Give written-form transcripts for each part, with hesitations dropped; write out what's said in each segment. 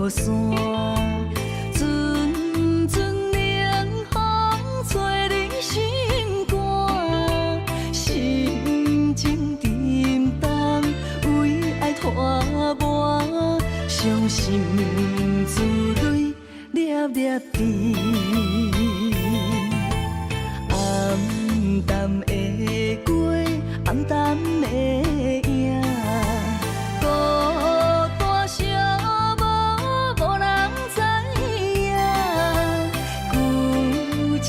雨伞，阵阵冷风吹你心肝，心情沉重，为爱拖磨，伤心珠泪粒粒滴。暗淡的月，暗淡的影，孤单寂寞，无人知影。旧情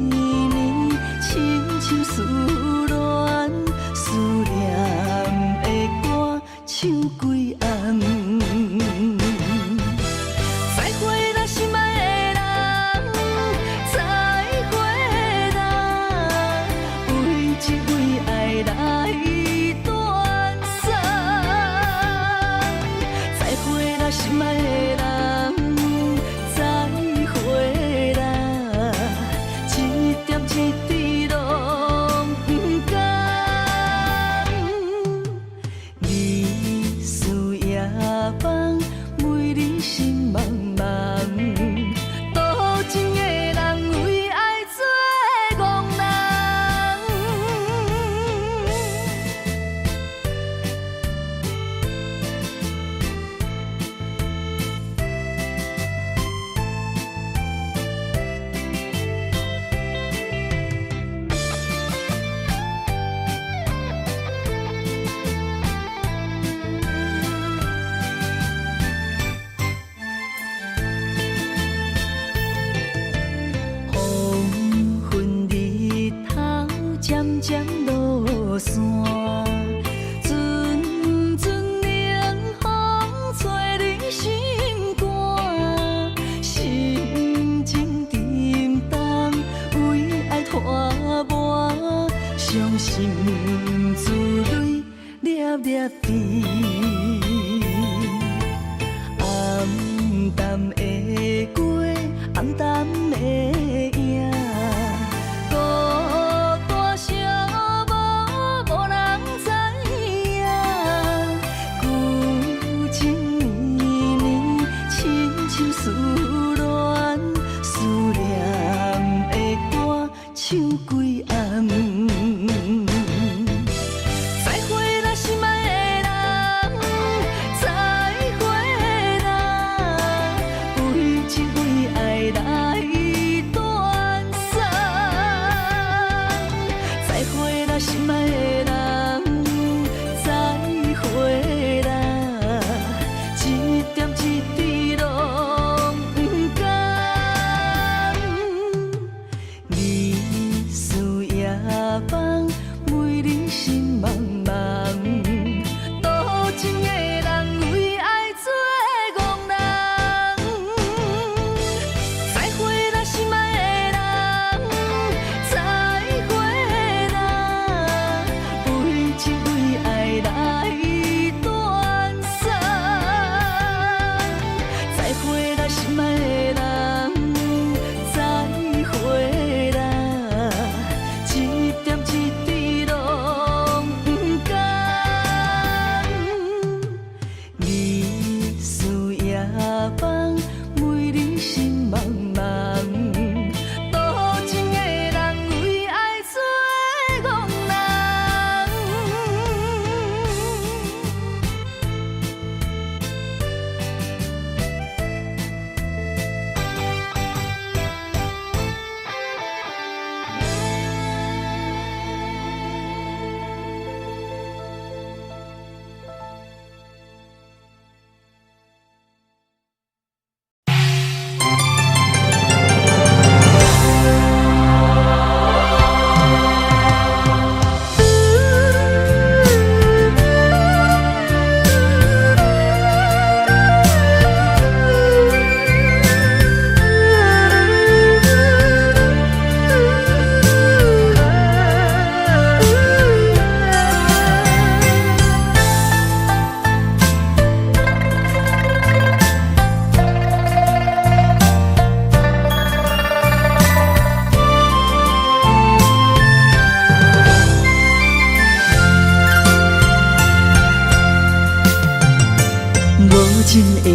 绵绵，深深思恋，思念的歌唱几暗。再会啦，心爱的人，再会啦，为这为爱来断送。再会啦，心爱的人，再会啦，一点一滴拢不甘。日思夜梦，为你心茫茫，多情的人为爱做憨人。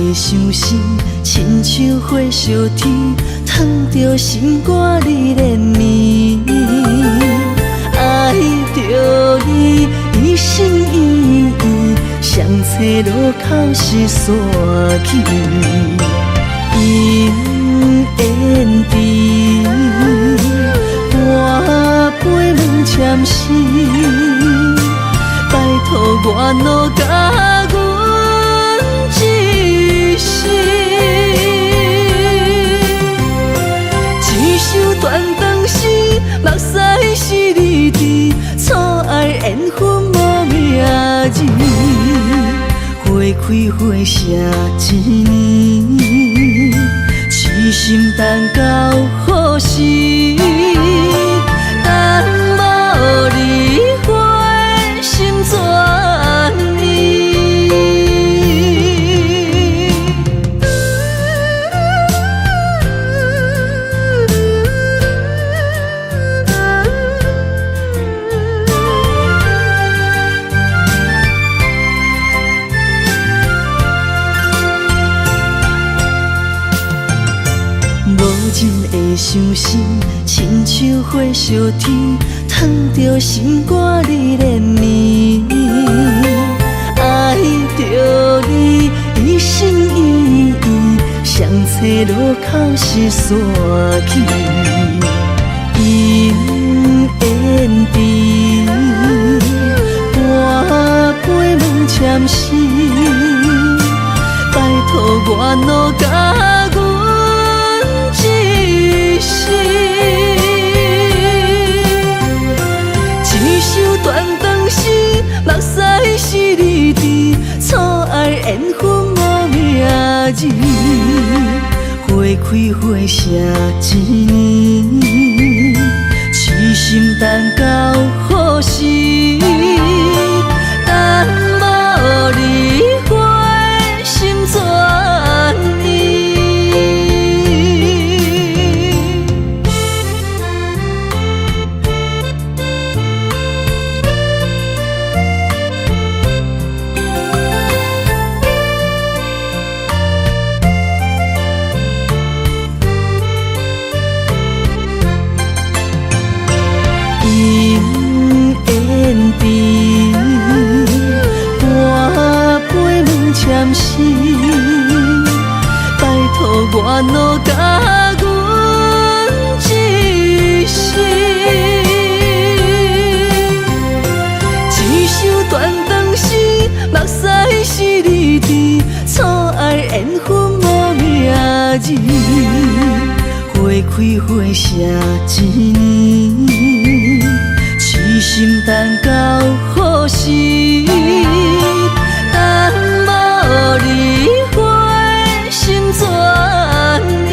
会伤心，亲像火烧天，烫着心肝你连绵。爱着你，一心一意，相找路口是山去。姻缘甜，半杯问签诗，拜托我努甲阮一世。一首断肠诗，目屎是你滴，错爱缘分无名字。花开花谢一年，痴心等到何时？等无你，我心怎呢？真会伤心，亲像火烧天，烫着心肝你连绵。爱着你，一心一意，相找路口是山去。姻缘甜，半杯问签诗，拜托我努甲一首断肠诗，目屎是你滴，错爱缘分无名字。花开花谢一年，痴心等到何时？等无你，我心怎呢？签诗，拜托我努甲阮一世。一首断肠诗，目屎是你滴，错爱缘分无名字。花开花谢一年，痴心等到何时？等无你，我心怎呢？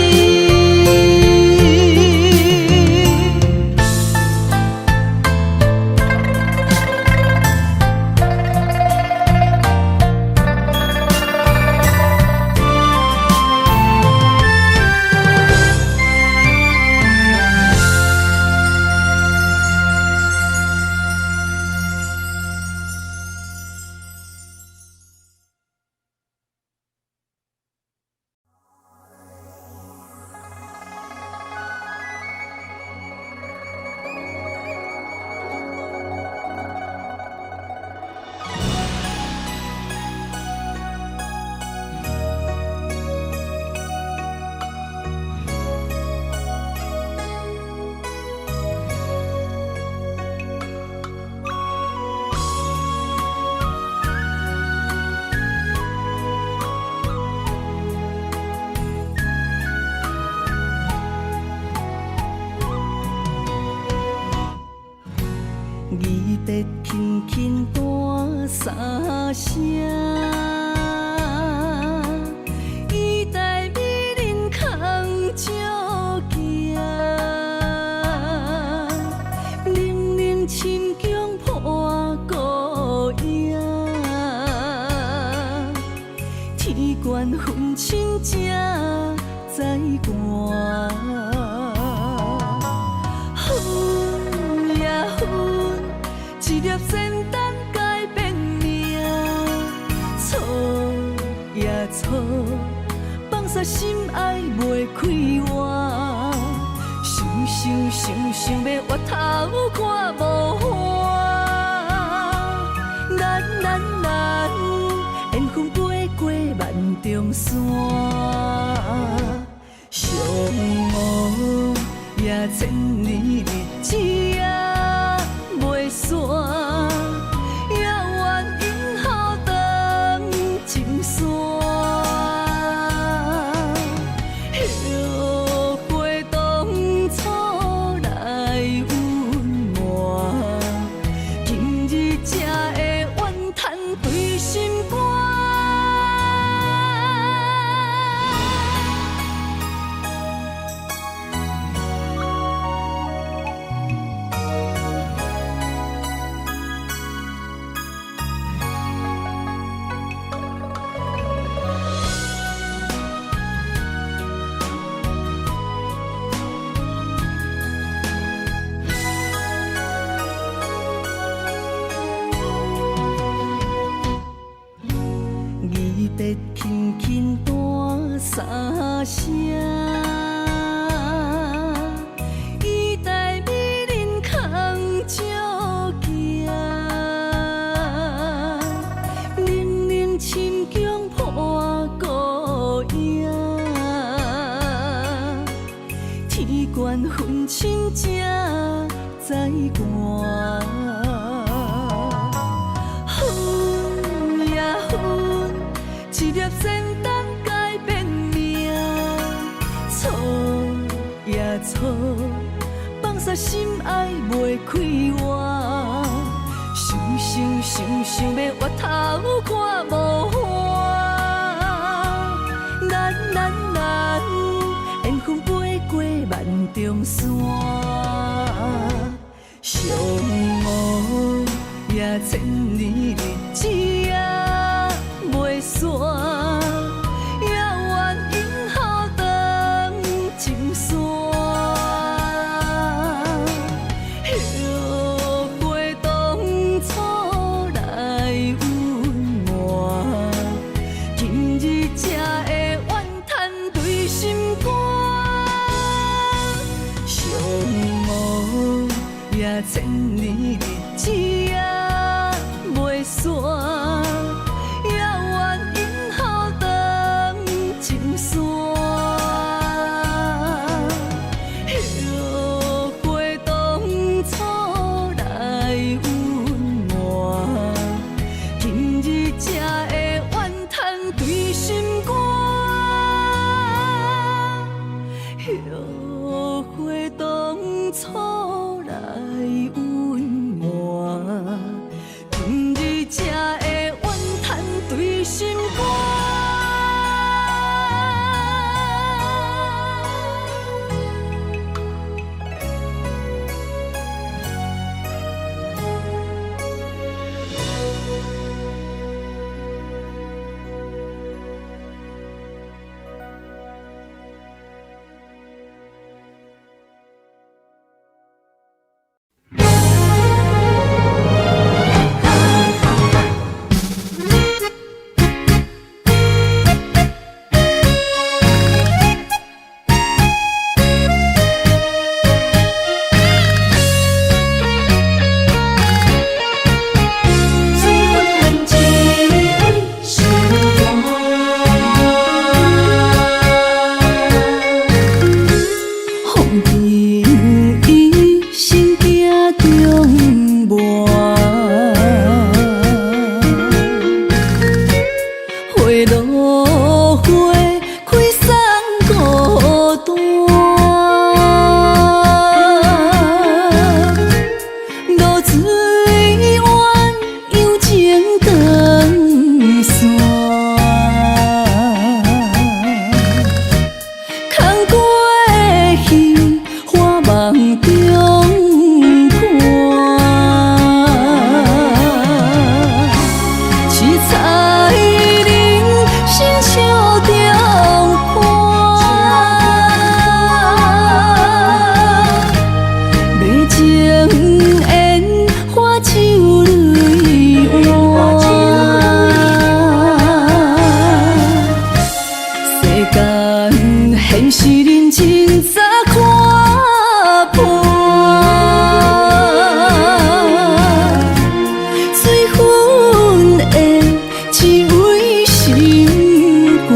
离别轻轻弹三声，衣带美人空照镜，冷冷深江破孤影，天悬云青正在寒。一粒仙丹改变命，错也错放煞心爱袂开活，想要回头看无花，咱缘分飞过万重山，相遇也千年日子也袂散，也愿因后长情线。后悔当初来温暖，今日才会怨叹对心肝。别轻轻弹三声，衣带美人空照镜，冷冷深宫破孤影，天悬分清才知寒。一粒仙丹改变命，错也错，放煞心爱袂开活，想要回头看无花，咱缘分飞过万重山，相遇也千年日子也袂散，也愿因后长情线。后悔当初来温暖，今日才会怨叹对心肝。相遇也千年日子也袂散。后悔当初来温暖，今日才会怨叹对心肝。后悔当初来温暖，今日才会怨叹对心肝。间现实人情早看破，水分的只为心肝。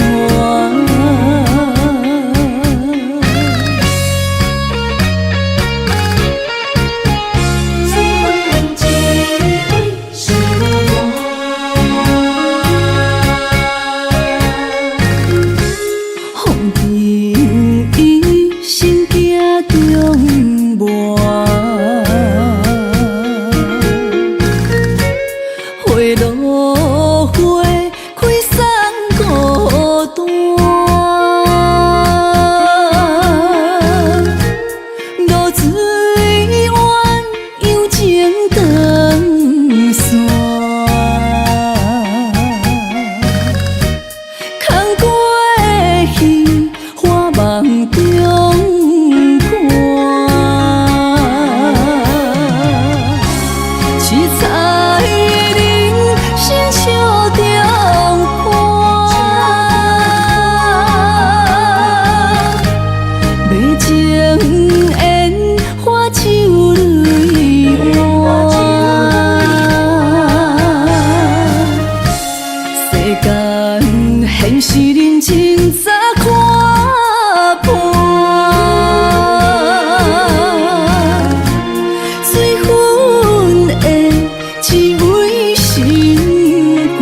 花落花开送孤单，露水弯犹情长线，空过去花梦中看，七彩心笑中看，美情缘花手泪弯。世间现实人情早看破，水分的只为心肝。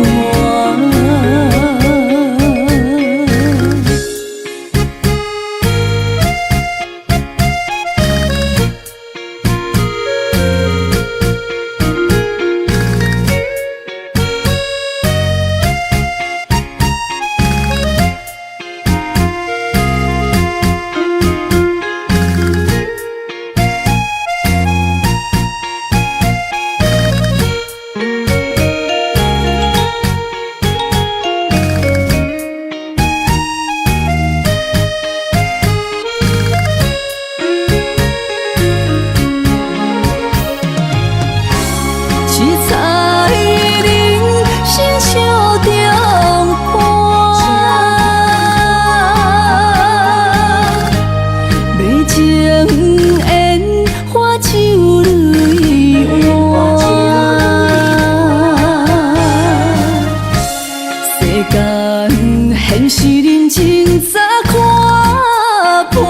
七彩人心笑中看，美情缘花手泪弯。世间现实人情早看破。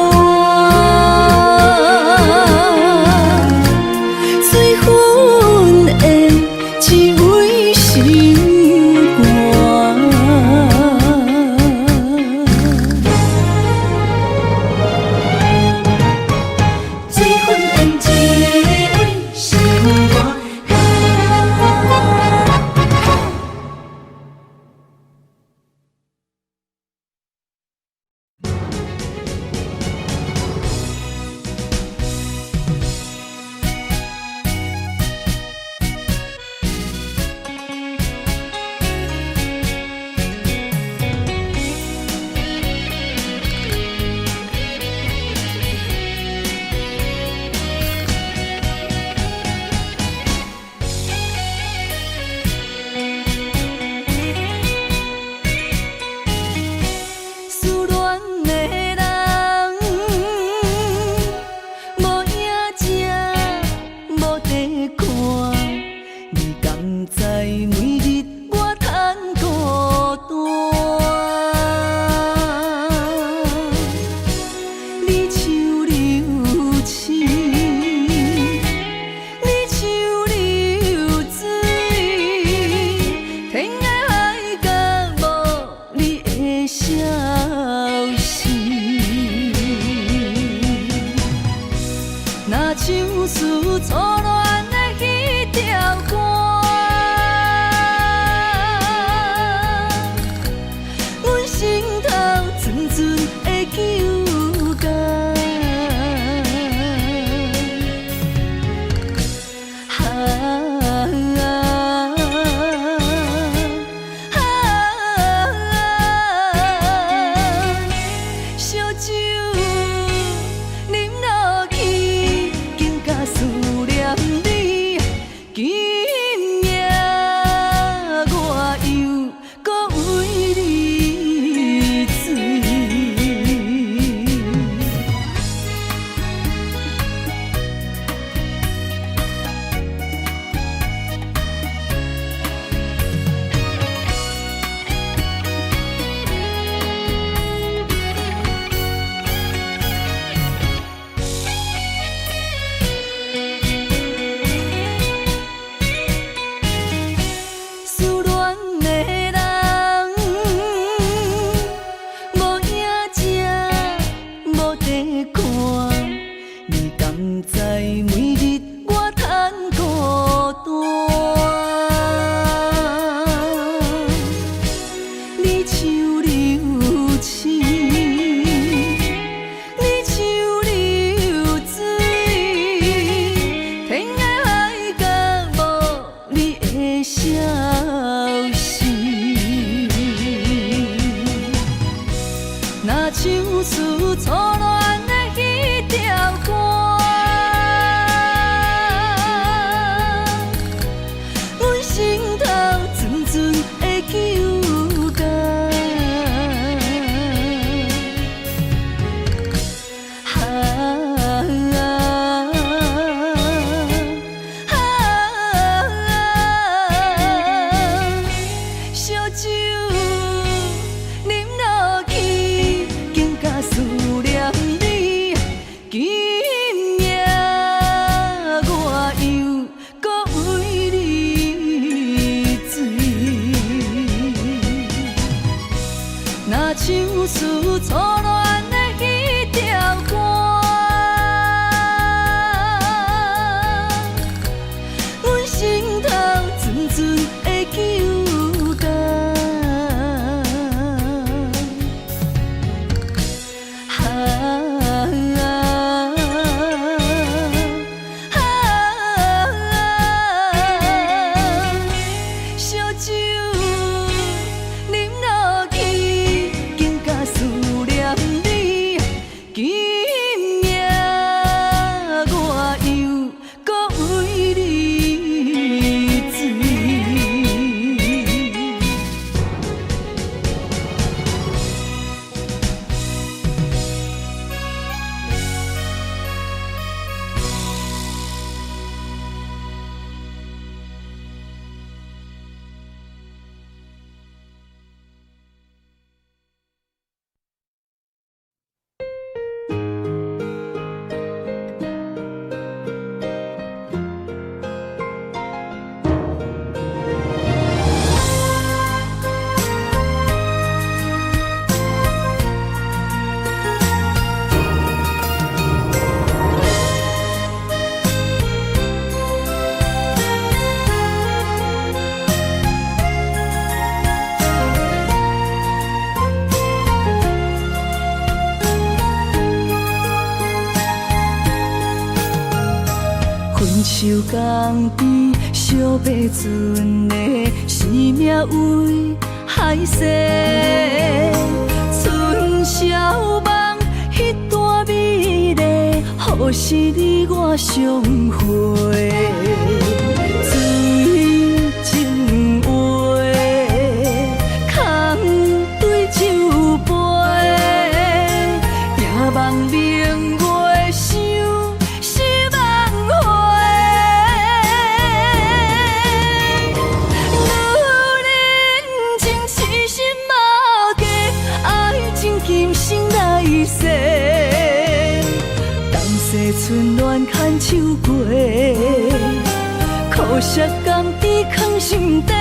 若唱出初恋的迄条歌，阮心头阵阵的揪感。烧酒啉落去，更加思念你。今夜我又搁为你醉，若唱出初恋的迄条歌，阮心头阵阵的揪感。烧酒啉落去，更加思念你。今夜我又搁为你醉。分手港边惜白船的是命为海誓，春宵梦迄段美丽，何时你我相会？水情话，空对酒杯，夜梦明月想。今生来世，当世春暖牵手过，苦涩甘甜藏心底，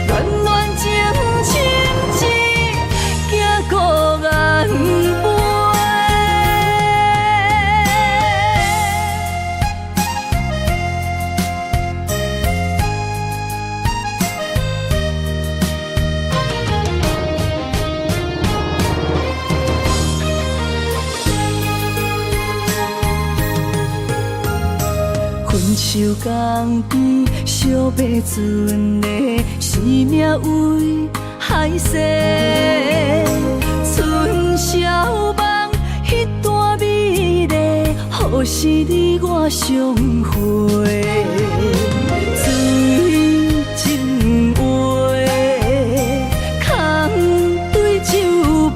暖暖情深一行孤雁飞。分手港边惜白船的是命为海誓，春宵梦迄段美丽，何时你我相会？水情话，空对酒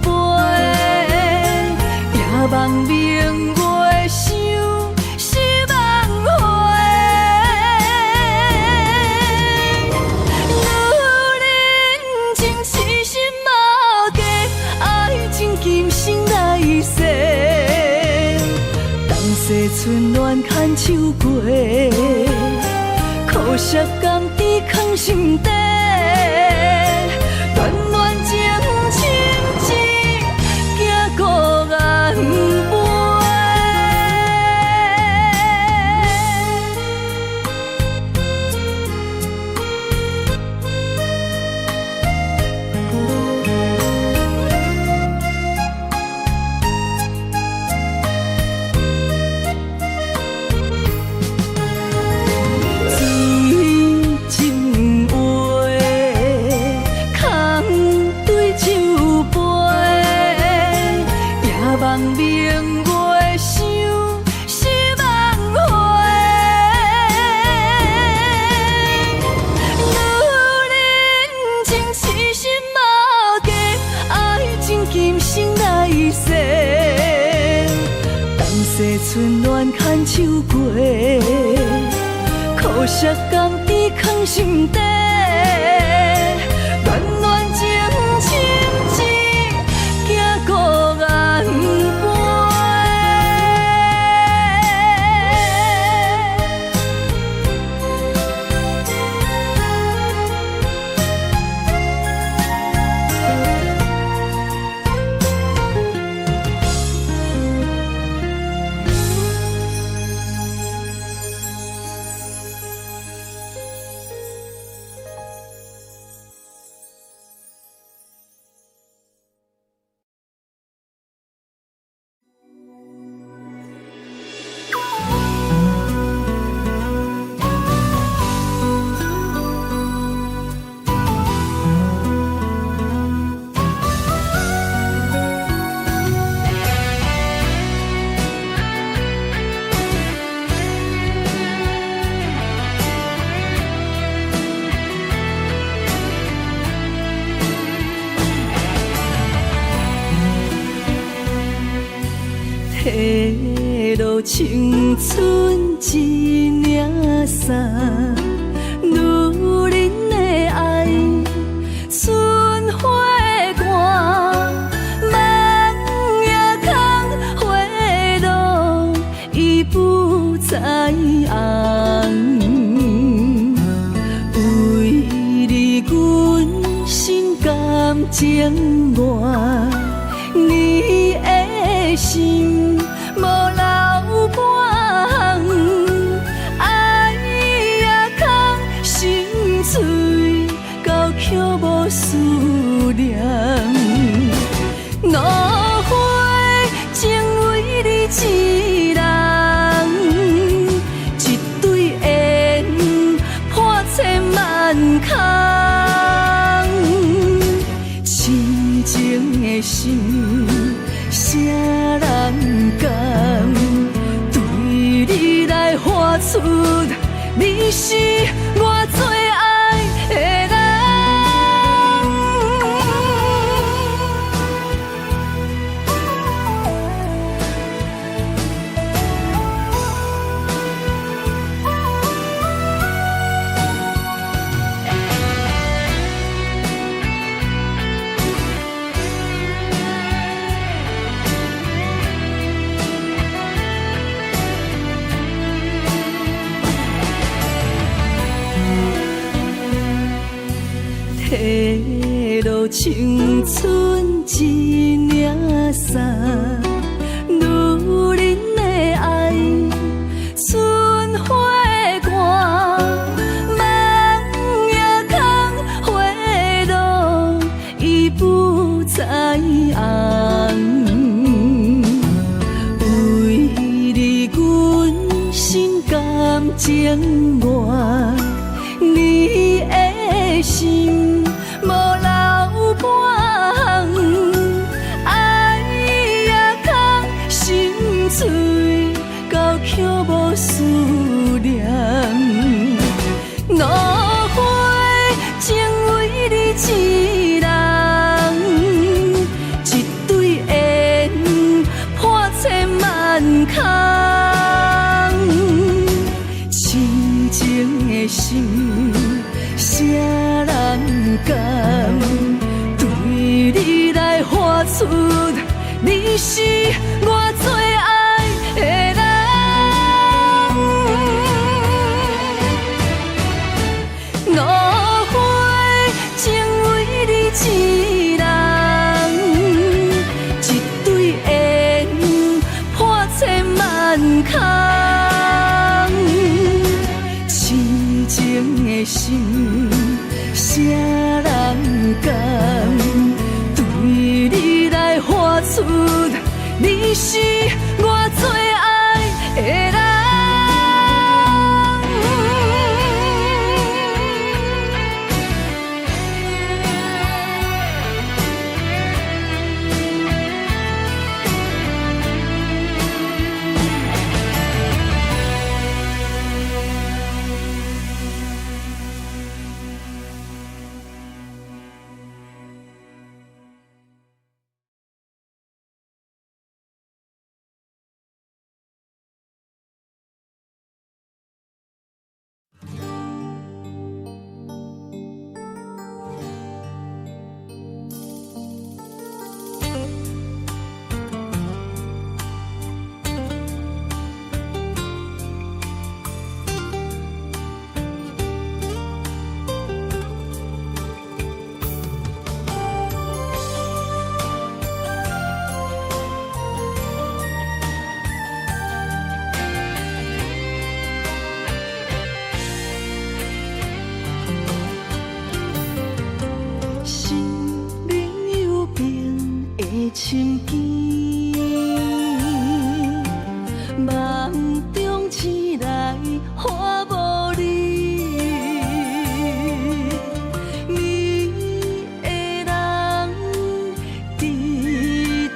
杯，夜梦明月想。今生来世，当世春暖牵手过，苦涩甘甜藏心底，暖暖情深一行孤雁飞。情话，明月想是梦回，女人情痴心无价，爱情今生来世。当世春暖牵手过，苦涩甘甜藏心底。暖暖情深情，行孤雁飞。落青春一领衫，女人的爱春花寒，梦夜空花落，伊不知红。为你，阮心甘情愿，你的心无留半项，爱也空，心碎到却无思念。怒火情为你一人，一对缘破千万空，痴情的心。啥人甘对你来画出？你是我最爱的人。褪落青春一领衫，女人的爱春花寒，梦夜空花落，伊不知红。为你，阮心甘情愿，你的心。无留半项，爱也空，心碎到却无思念。怒火情为你一人，一对缘破千万空，痴情的心。啥人甘对你来画出？你是我最爱的人。怒火情为你一人，一对缘破千万空，痴情的心。啥人甘对你来画出？你是我最爱的人。深见，梦中醒来花无你，你的人伫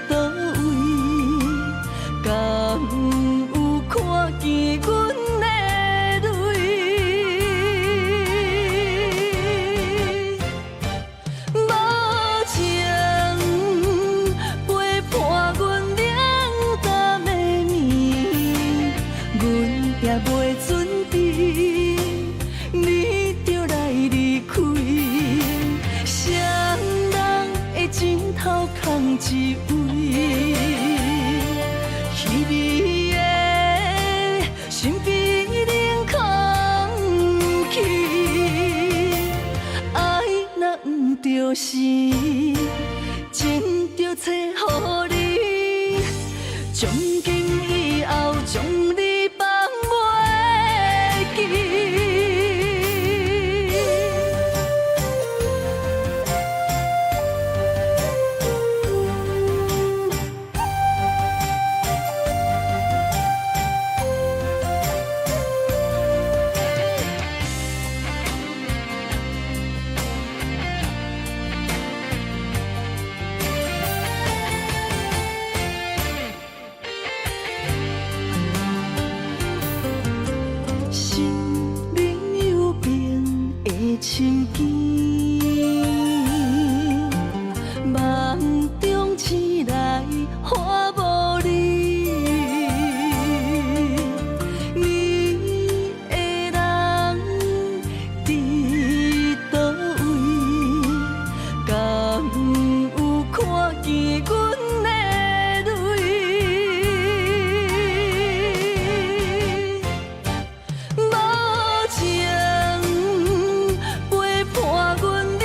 倒位？敢有看见阮的泪？无情陪伴阮冷淡的暝，阮也袂准备，你就来离开。谁人的枕头空一位？彼暝的身边冷空气，爱若毋着是，情着找予你，从今以后将你放袂记。心灵有病的深见，梦中醒来花无你，你的人伫倒位？敢有看见阮的泪？无情陪伴阮冷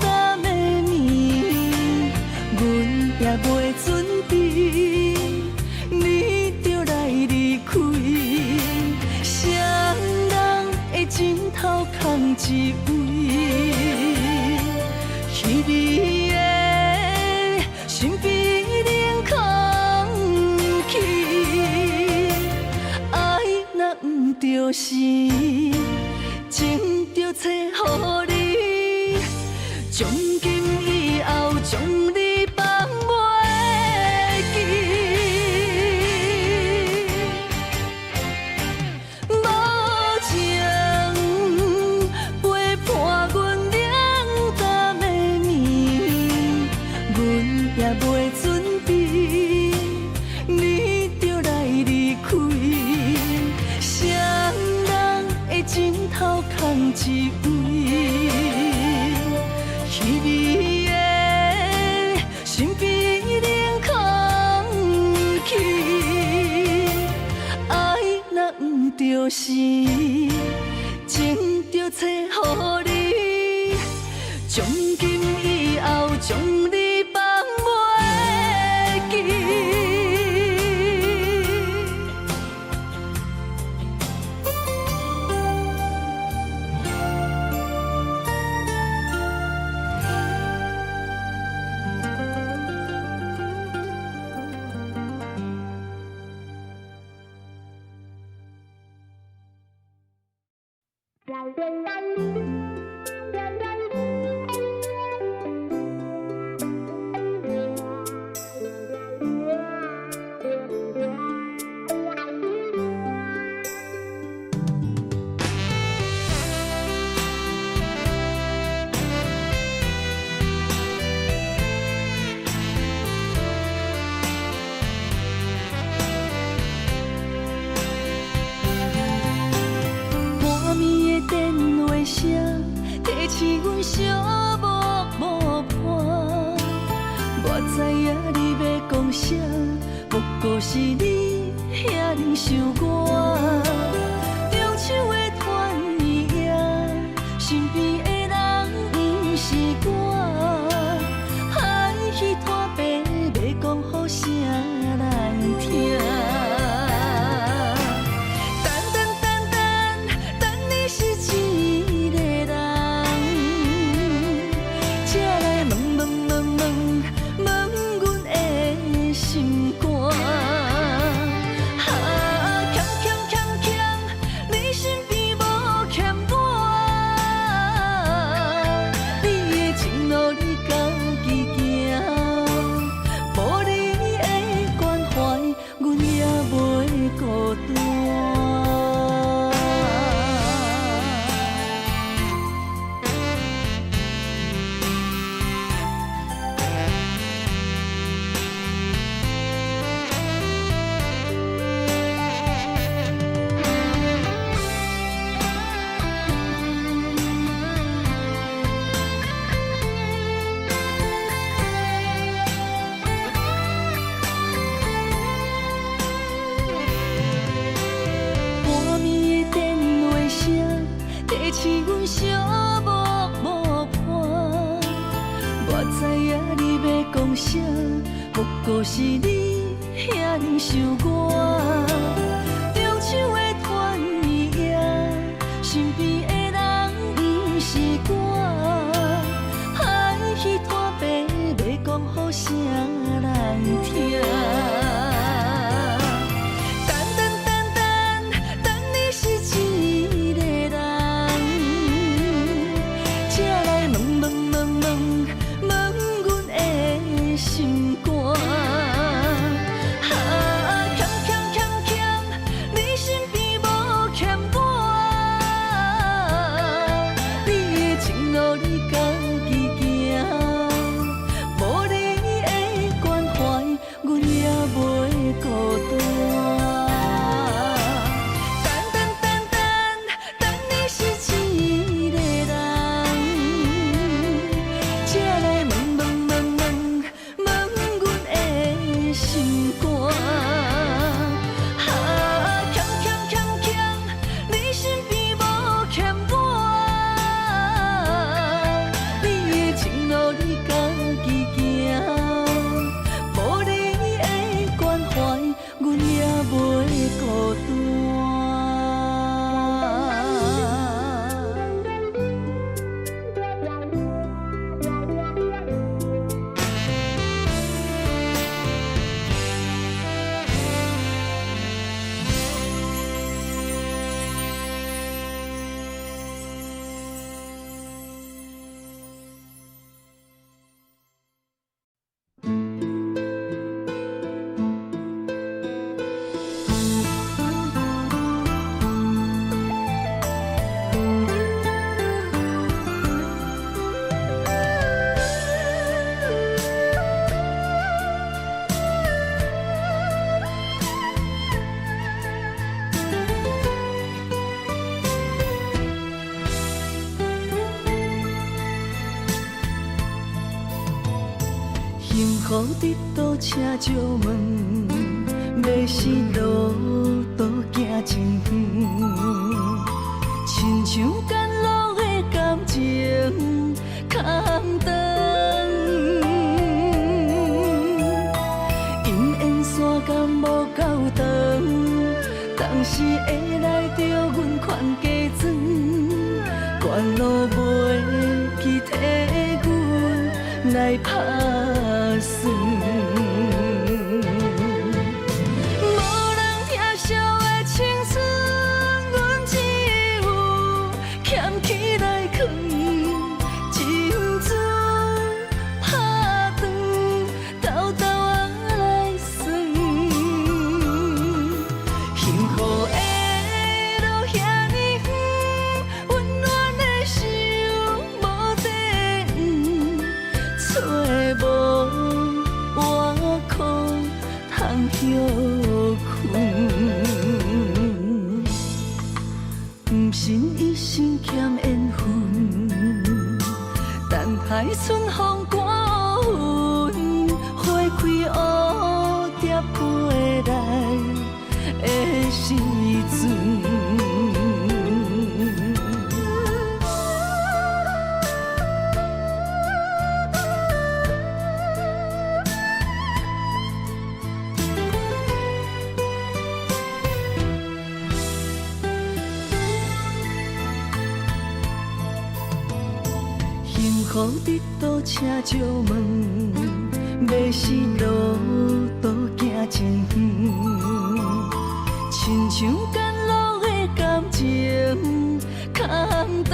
淡的暝，阮也袂准备，你就来离开。谁人的枕头空一位？彼暝的身边冷空气，爱若毋着是，情着找予你，从今以后将你放袂记。无情陪伴阮冷淡的暝，阮也袂准备，你就来离开。谁人的枕头空一位？彼暝的身边冷空气，爱若毋着是，情着找予你，从今以后将你放袂记。提醒阮寂寞无伴，我知影你要讲啥，不过是你遐尼想我。中秋的团圆夜，身边的人不是我，爱彼摊白要讲好声难听。等你是一个人，不过是你遐尼想我。中秋的团圆，身边的人不是我，爱彼段白要讲予啥人听？等你是一个人，才来问阮的心肝。你身边无欠我，你的情路你家己行，无你的关怀，阮也袂孤单。等你是一个人，才来问阮的心肝。你身边无欠我，你的情路你家己行，无你的关怀，阮也袂孤单。幸福伫倒车借问，要是路途行真远，亲像赶路的感情空长。因缘线感无够长，当时会来着阮款加装，关路袂记替阮来打算。无人疼惜的青春，阮只有捡起来藏，情字拍长，偷偷啊来算。幸福的路遐尼远，温暖的手无地找无外裤通休困。不信一生欠缘分，等待春风刮云，花开蝴蝶飞来的时阵。幸福伫倒车借问，要是路途行真远，亲像赶路的感情空长。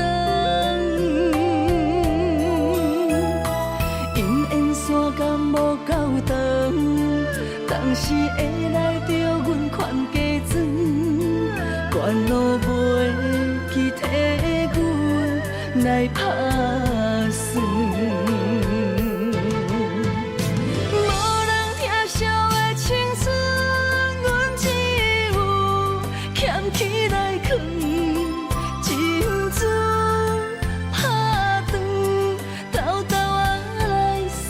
因缘线感无够长，当时会来着阮款加装，关路袂记替阮来打算。无人疼惜的青春，阮只有捡起来藏，情字拍长，偷偷啊来算。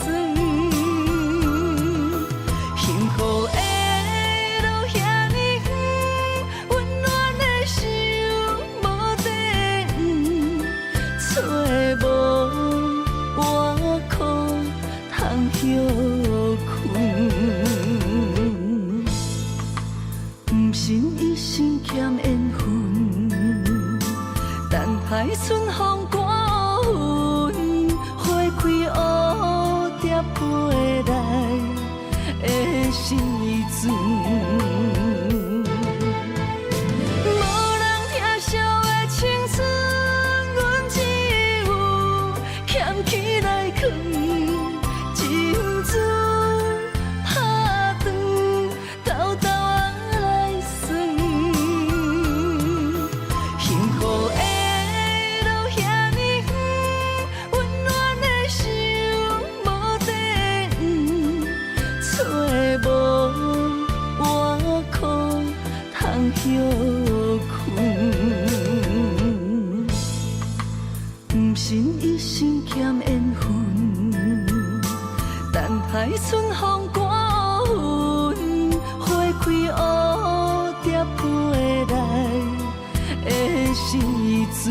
幸福的路遐尼远，温暖的手无地找无时阵。无人疼惜的青春，阮只有捡起来藏，情绪打断，偷偷啊来算。幸福的路遐尼远，温暖的手无地找无外裤通休困。不信一生欠缘分，等待春风刮云，花开蝴蝶飞来的时阵。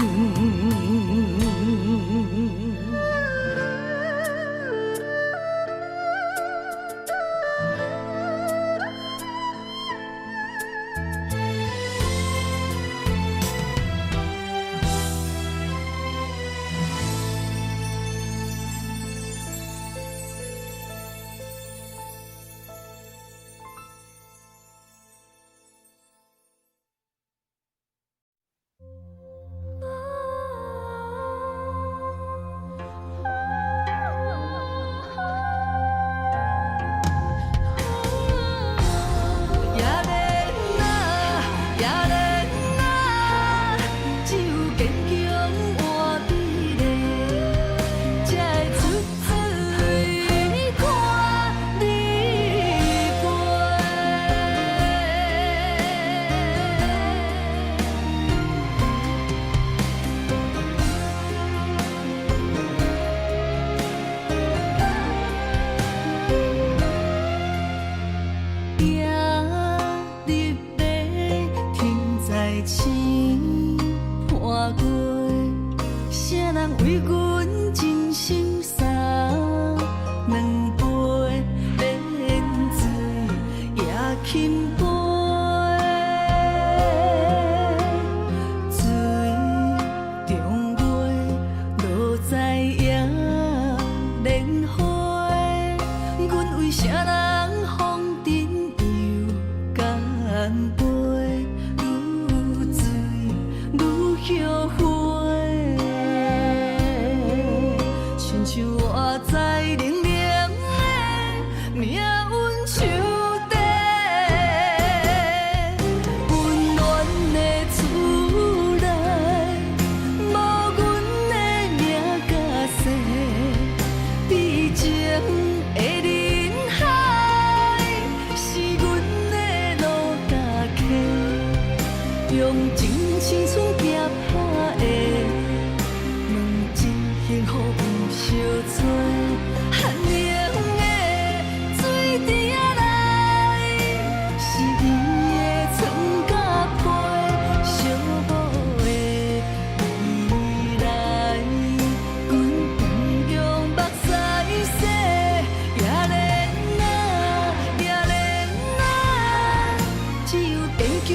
只有坚强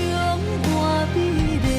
换美丽。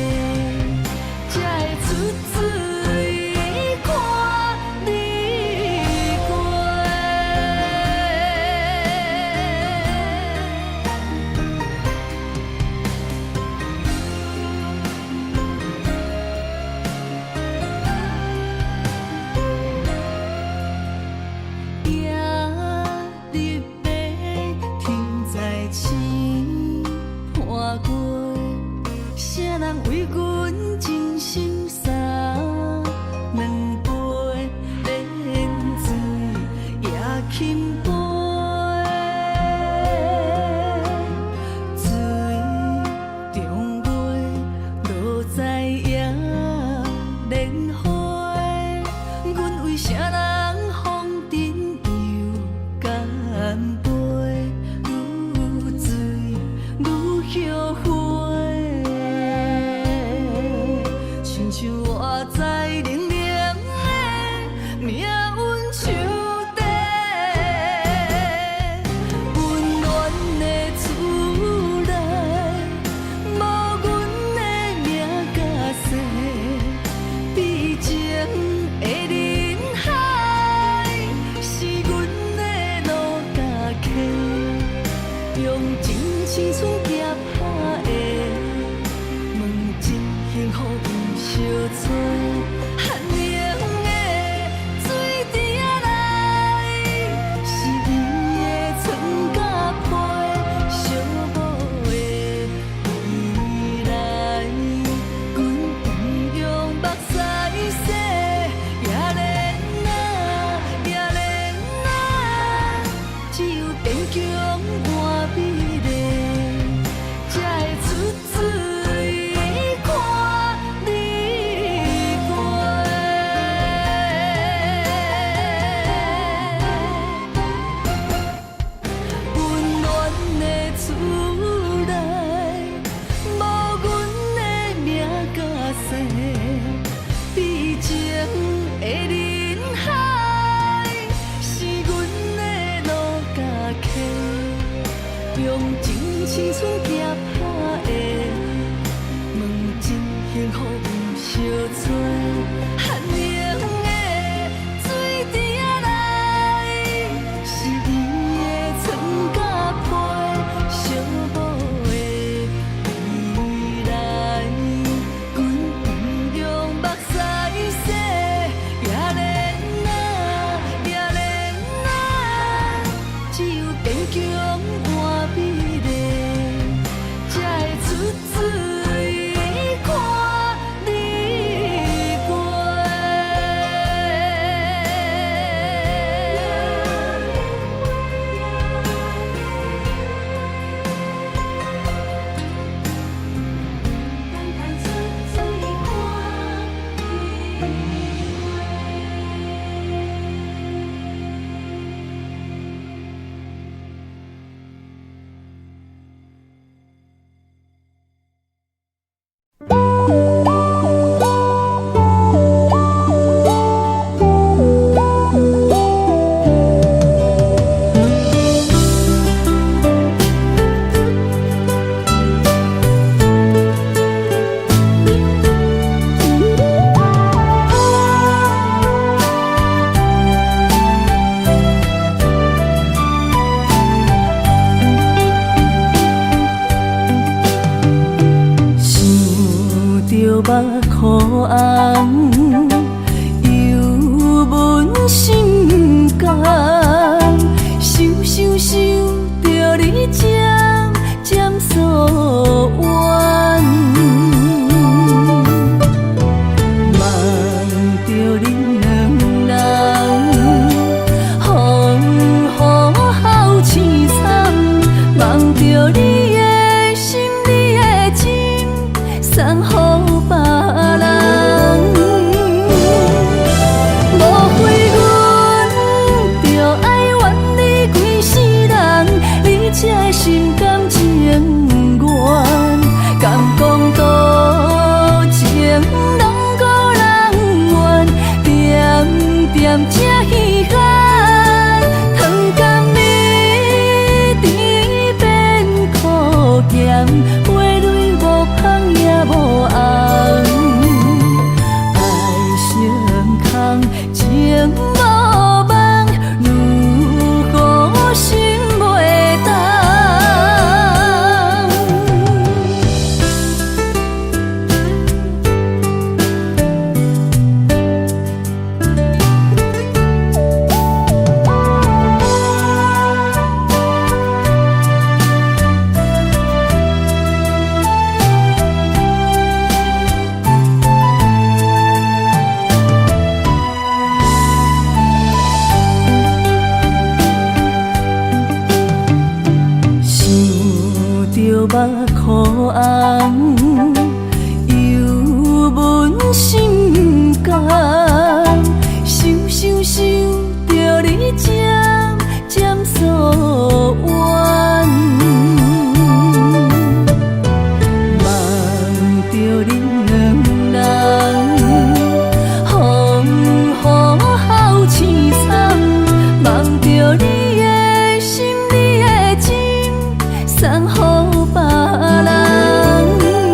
强换美丽，才会出水看日月。温暖的厝内，无阮的名甲姓，比情的人海，是阮的路甲溪，用真青春行拍的，问真幸福有相找，寒冷的水池仔内，是伊的床甲被，小某的未来，阮不用目屎洗，也连啊，也连啊，只有坚强换美丽，才会出水看日月。目眶红，犹问心肝，想想想着你渐渐疏远，望着恁两人风雨好凄惨，望着你的心，你的情送予别人，无非阮着爱怨你规世人，你才会心甘情愿，甘讲多情拢搁人怨，点点才稀罕，糖甘蜜甜变苦咸，花蕊无香也无红。情无望，如何心袂动？目眶红，犹问心肝，想想想着你渐渐疏远，望着恁两人风雨好凄惨，望着你的心，你的情送予别人。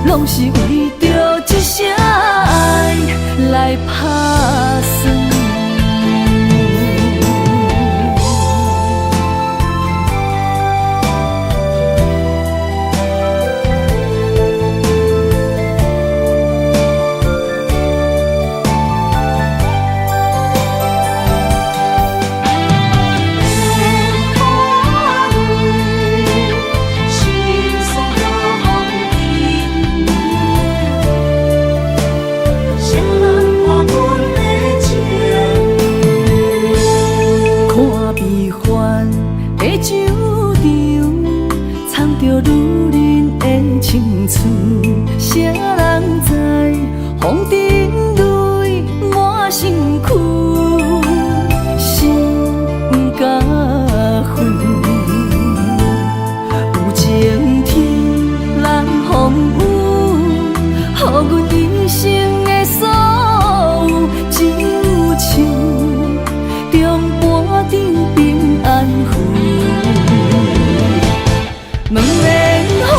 拢是为着一声爱来打算。谁人知风尘泪满身躯，心不敢分。有情天人风雨，予阮一生的所有，只有唱中半场平安符。问莲花。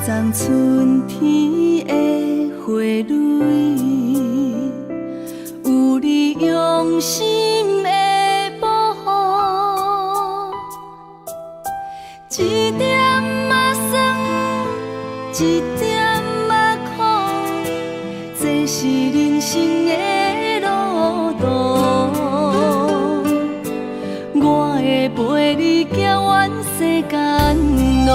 丛春天的花蕊，有你用心的保护，一点仔酸，一点仔苦，这是人生的路途。我会陪你走完世间路。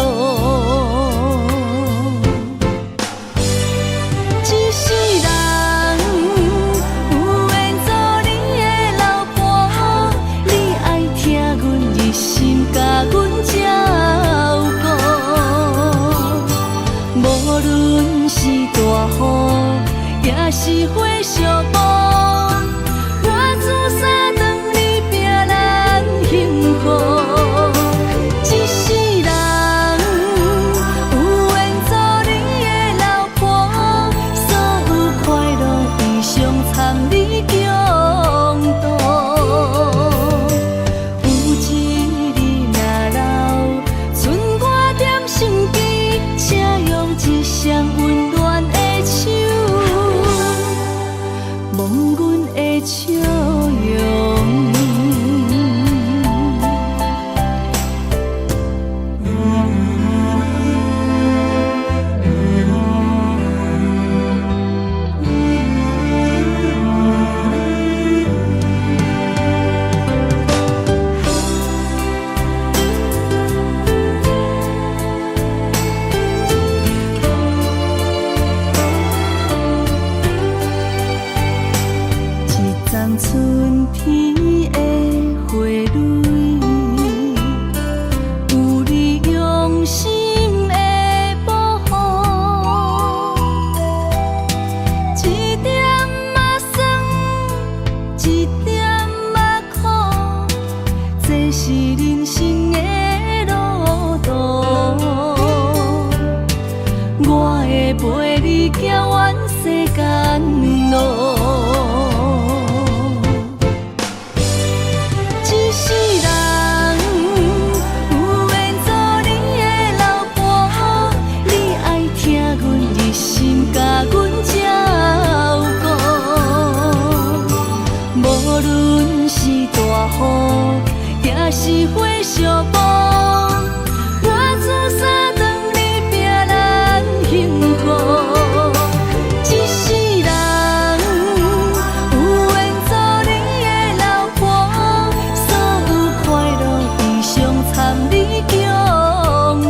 也是花寂寞，我自三顿你拼咱幸福。一世人有缘做你的老婆，所有快乐悲伤参你共度。有一日若老，剩我踮身边，请用一双温暖的手。望阮的笑容。春天的花蕊，有你用心的保护，一点仔酸，一点仔苦，这是人生的路途。我会陪你走完世间路。也是花寂寞，我自三顿你拼咱幸福。一世人有缘做你的老婆，所有快乐悲伤参你共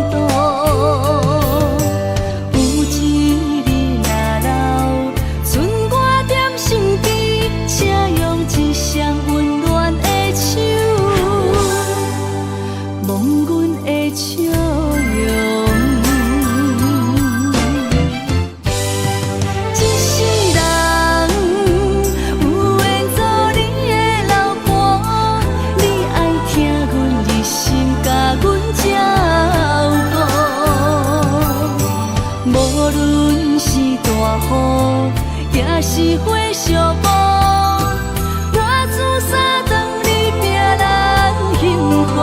度。有一日若老，剩我踮身边，请用一双温暖的手。望阮的笑容。一世人有缘做你的老婆，你爱听阮热心甲阮照顾。无论是大雨，也是花寂寞，我自三顿你拼咱幸福。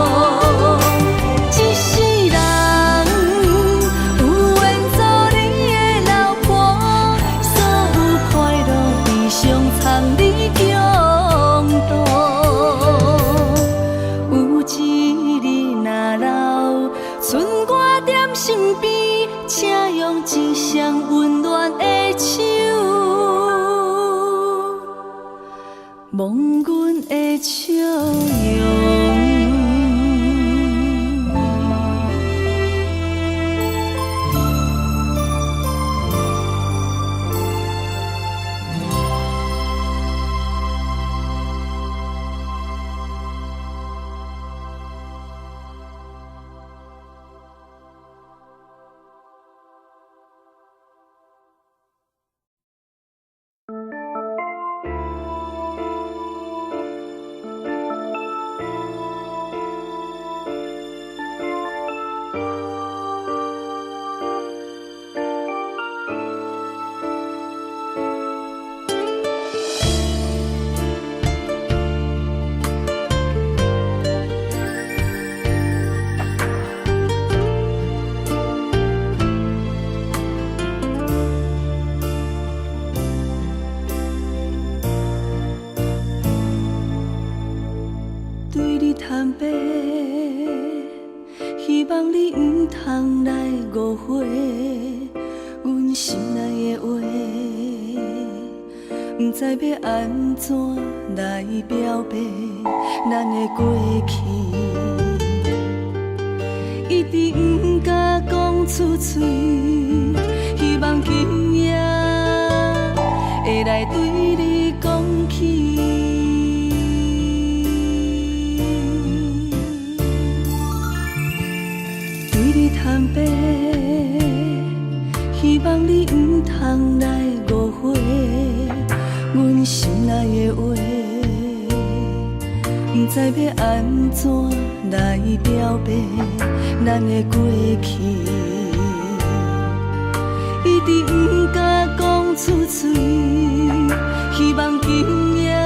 剩我踮身边，请用一双温暖的手。坦白，希望你唔通来误会阮心内的话，不知要安怎来表白咱的过去，一直唔敢讲出嘴，希望今夜会来对你讲起。对你坦白，希望你唔通来误会阮心内的话，不知要安怎来表白咱的过去，一直唔敢讲出嘴，希望今夜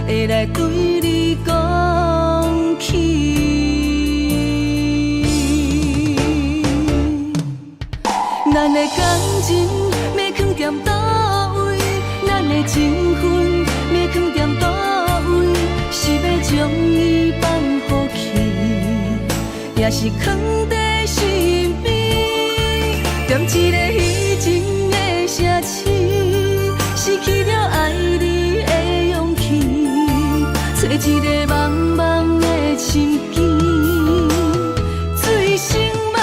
会来对你讲起。咱的感情要藏踮倒位，咱的情分要藏踮倒位，是要将伊放予去，也是藏在心边？踮一个虚情的城市，失去了爱你的勇气，找一个茫茫的心间，醉生梦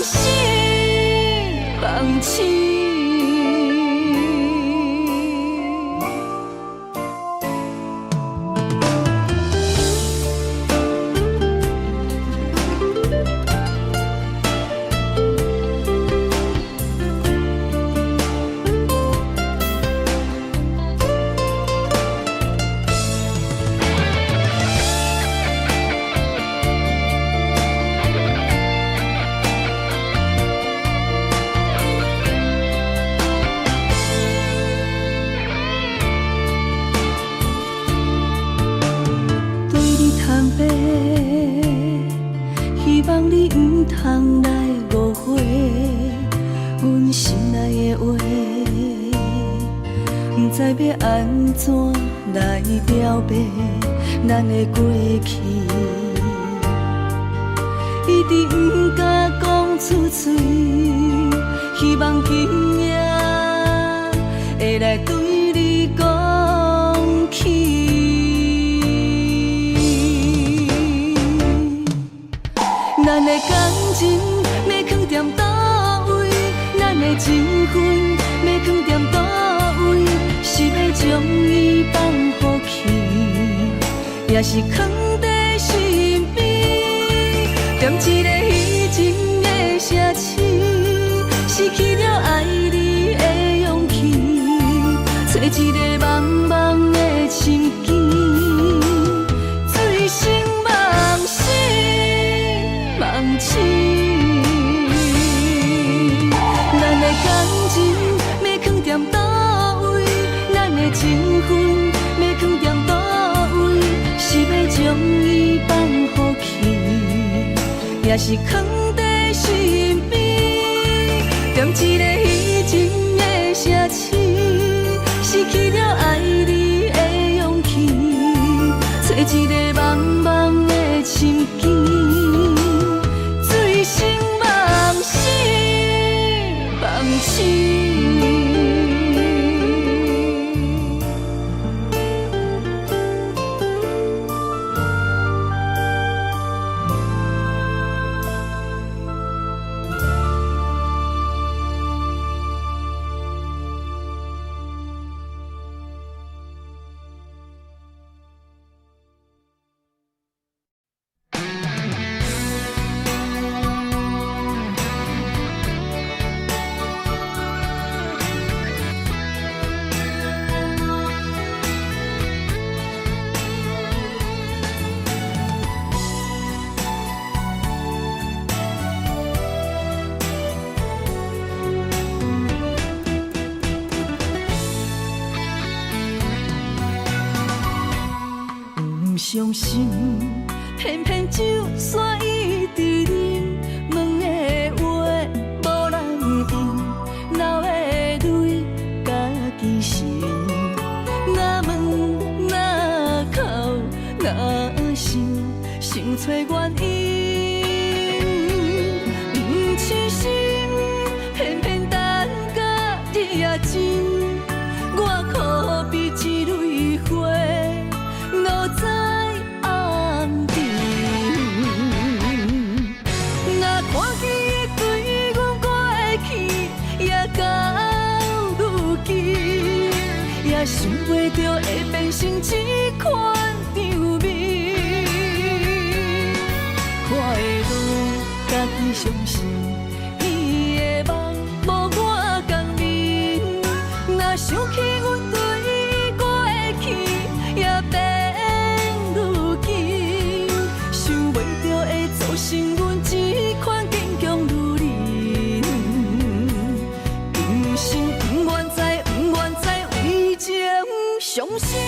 死。放弃。希望你唔通来误会阮心内的话，不知要安怎来表白咱的过去，一直唔敢讲出嘴，希望今夜会来对你讲起。咱的感情要藏踮倒位，咱的情分要藏踮倒位，是要将伊放予去，也是藏在心边？踮一个虚情的城市，失去了爱你的勇气，找一个茫茫的心间，醉生梦死。放弃，咱的感情要藏踮倒位，咱的情分要藏踮倒位，是要将伊放予去，也是藏在心边？踮一个虚情的城市，失去了爱你的勇气，找一个茫茫的心间。醉生梦死，放弃。伤心，偏偏就算伊伫忍，问的话无人应，流的泪家己潸，哪问哪哭哪心想找原因，不痴心，偏偏等甲你也真。我可比一蕊花，落在红尘。若看见伊对阮过去，也到如今，也想袂到会变成这款样美。我的路家己相信，伊的梦无我共眠。若想起阮对伊过去，也变如今，想袂到会造成阮这款坚强如人。不心不愿再，不愿再为情伤心。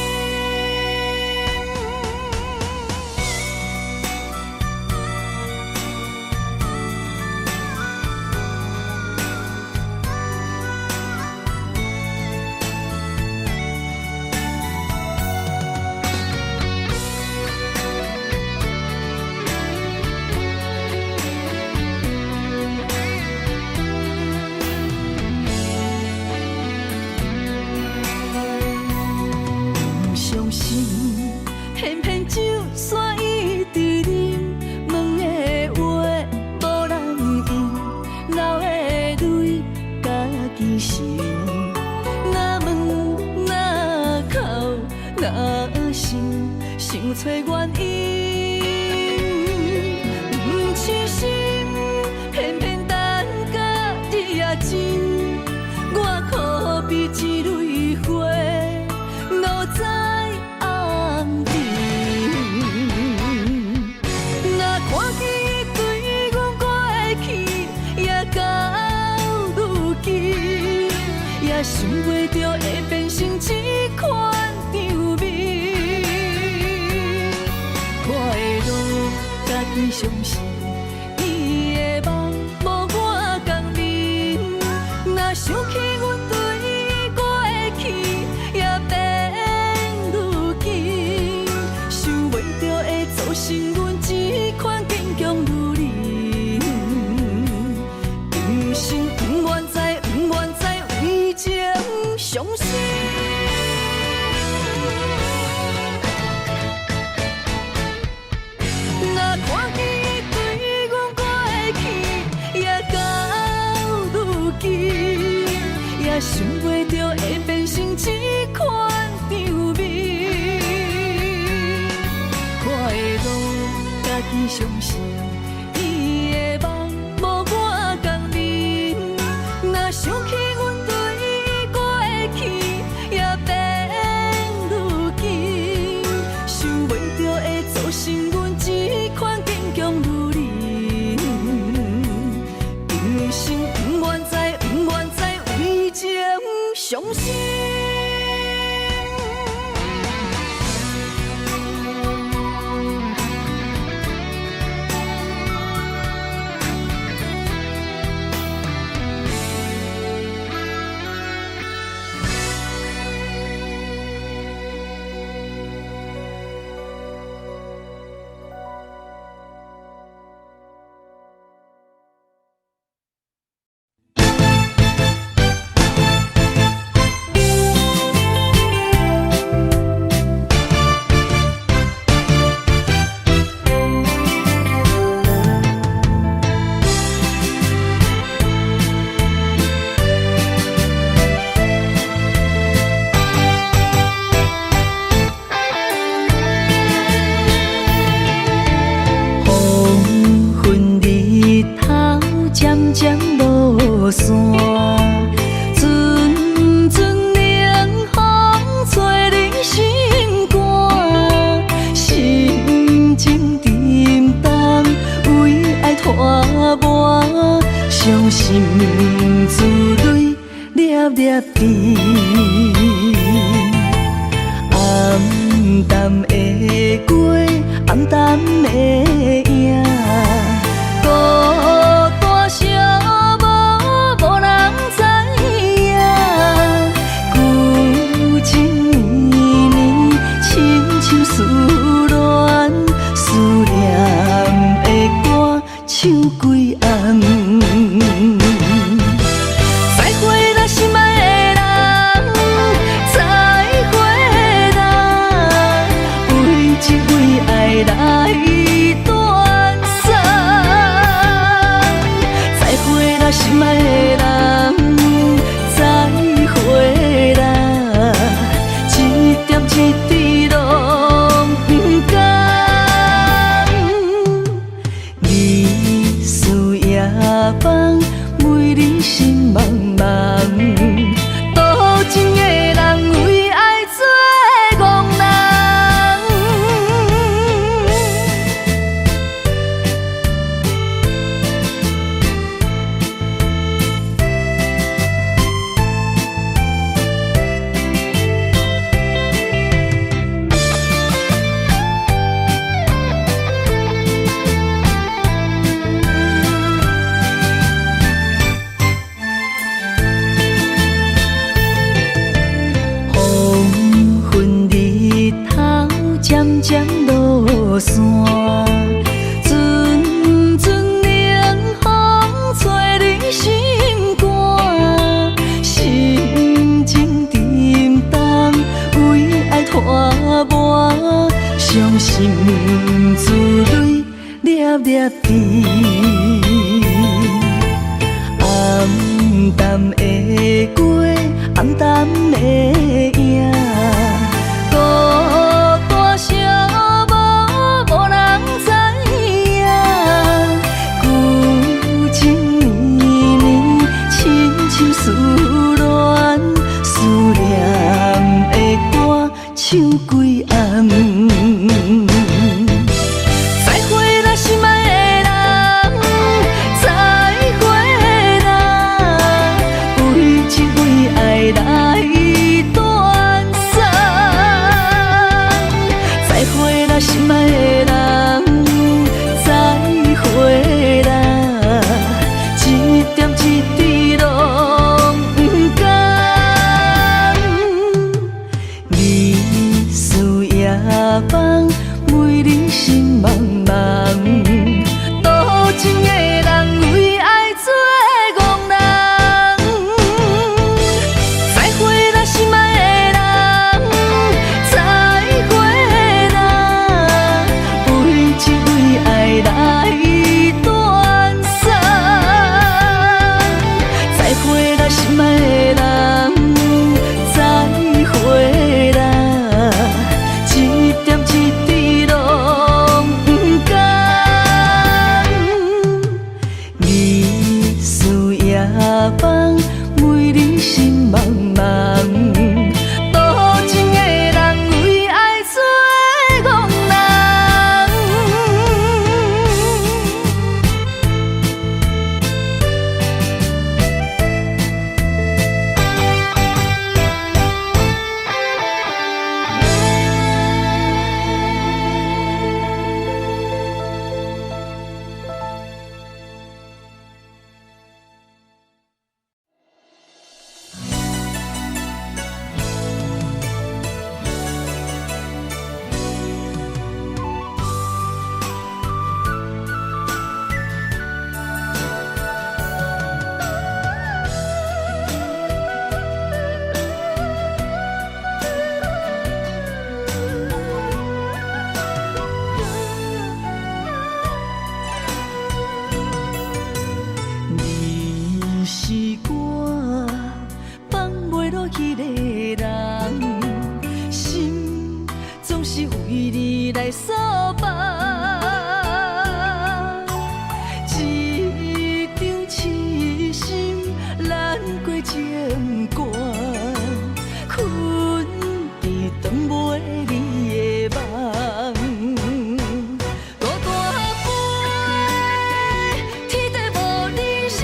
偏偏就算伊伫啉，问的话无人应，流的泪家己承。若问若哭若想，想找原因，不痴心，偏偏等甲你也真。我可比一蕊花，落在红尘。若看见伊对阮过去，也到如今，也想袂到会变成这款样美。我的路家己相信，伊的梦无我共眠。若想起阮对伊过去，也变如今，想袂到会造成阮这款坚强如人。不心不愿再，不愿再为情伤心。若看见伊对阮过去，也到如今，也想袂到会变成这款样美。我的路家己相信，伊的梦无我共眠。若想起阮对伊过去，也变如今，想袂到会造成阮这款坚强如人。不心不愿再，不愿再为情伤心。渐落山，阵阵凉风吹人心肝，心情沉重，为爱拖磨，伤心珠泪粒粒滴。暗淡的过，暗淡的影。思恋，亲像来断送。再会啦，心爱的人，再会啦，一点一滴拢不甘。日思夜梦，每日心茫茫，多情的人为爱做憨人。黄昏日头渐渐落山，阵阵冷风吹入心肝，心情沉重，为爱拖磨，伤心珠泪粒粒滴。暗淡的月，暗淡的影，孤单寂寞，无人知影。旧情绵绵，亲像思恋，思念的歌唱几暗。再会啦，心爱的人，再会啦，为情为爱来断送。再会啦，心爱的人，再会啦，一点一滴拢不甘。日思夜梦，每日心茫茫，多情的人为爱做憨人。再会啦，心爱的人，再会啦，为情为爱来断送。再会啦，心爱的人，再会啦，一点一滴拢不甘。日思夜梦，每日心茫茫，多情的人为爱做憨人。你是我放袂落迄个人，心总是为你来扫放。一场痴心难过情关，困伫长袂离的梦。孤单飞，天地无你心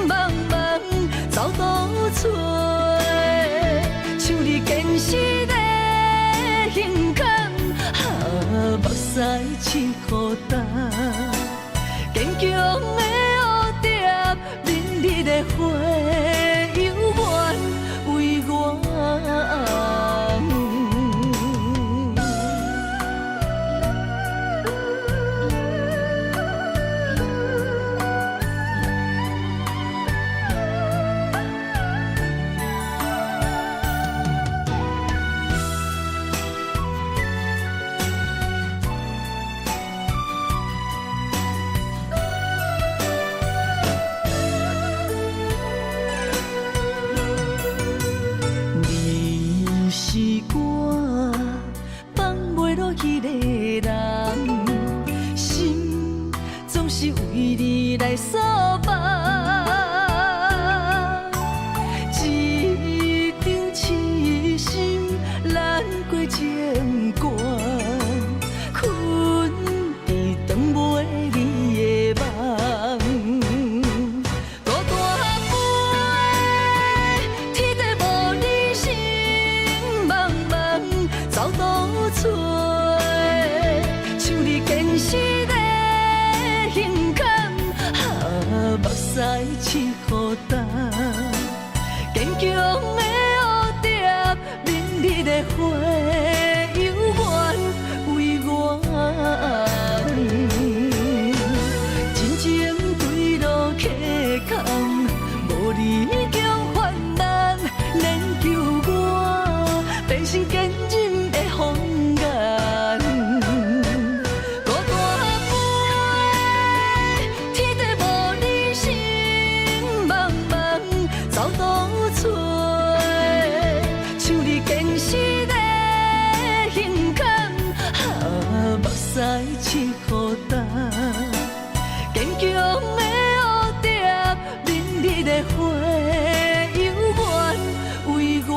茫茫，走倒找，像你坚实的胸坎，目屎拭孤单，坚强的蝴蝶，明日的花，永远为我。来诉望。一场痴心难过情关，困伫长袂离的梦。大大杯，天地无你心茫茫，走倒找，像你坚实的胸坎，目屎拭予干，坚强的蝴蝶，明日的花，犹原为我。真情对路客空，无你强患难，难救我，变成坚忍的风眼。大大杯，天地无你心茫茫，走倒找，像你坚实的胸坎，目屎拭予干，坚强的蝴蝶，明日的花，犹原为我。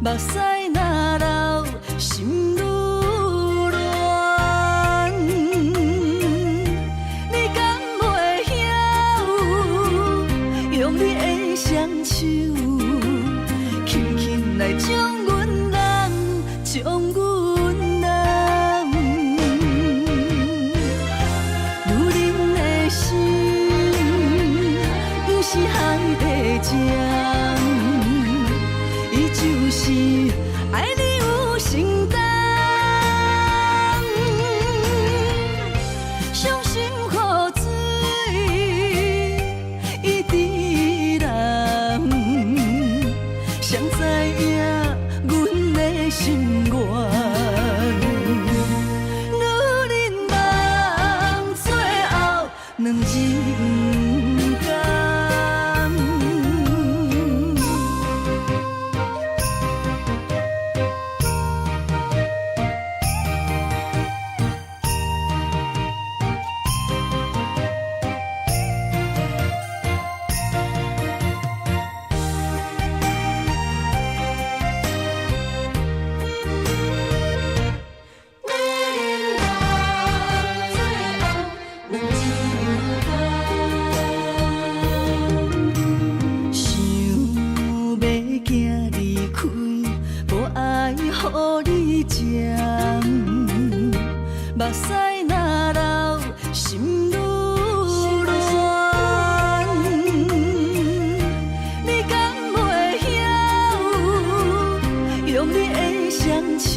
目屎若流，心愈乱。你敢袂晓用你的双手，轻轻来将阮人，将阮人，女人的心，不是海底针。就是爱你有承担，伤心雨水一滴人，谁知影阮的心愿？女人梦最后两人甘。目屎若流，心愈乱。你敢袂晓用你的双手，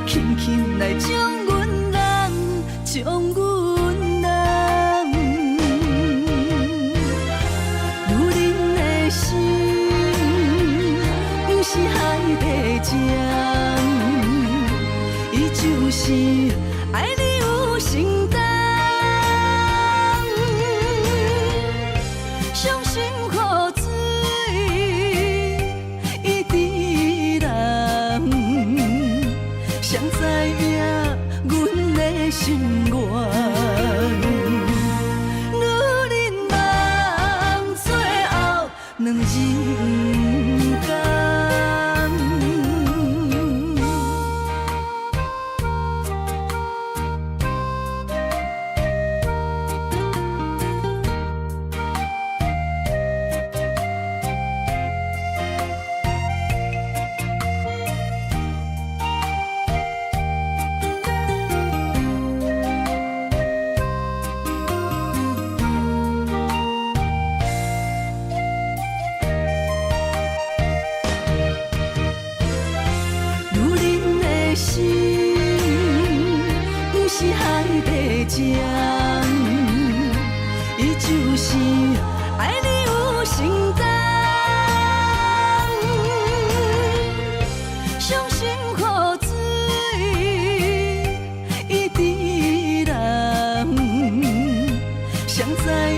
轻轻来将阮人，将阮人。女人的心，不是海底针。就是爱你有承担，伤心雨水一滴人，谁知影阮的心愿？女人梦最后两人甘。情，伊就是爱你有承担。伤心雨水，伊滴人，谁知影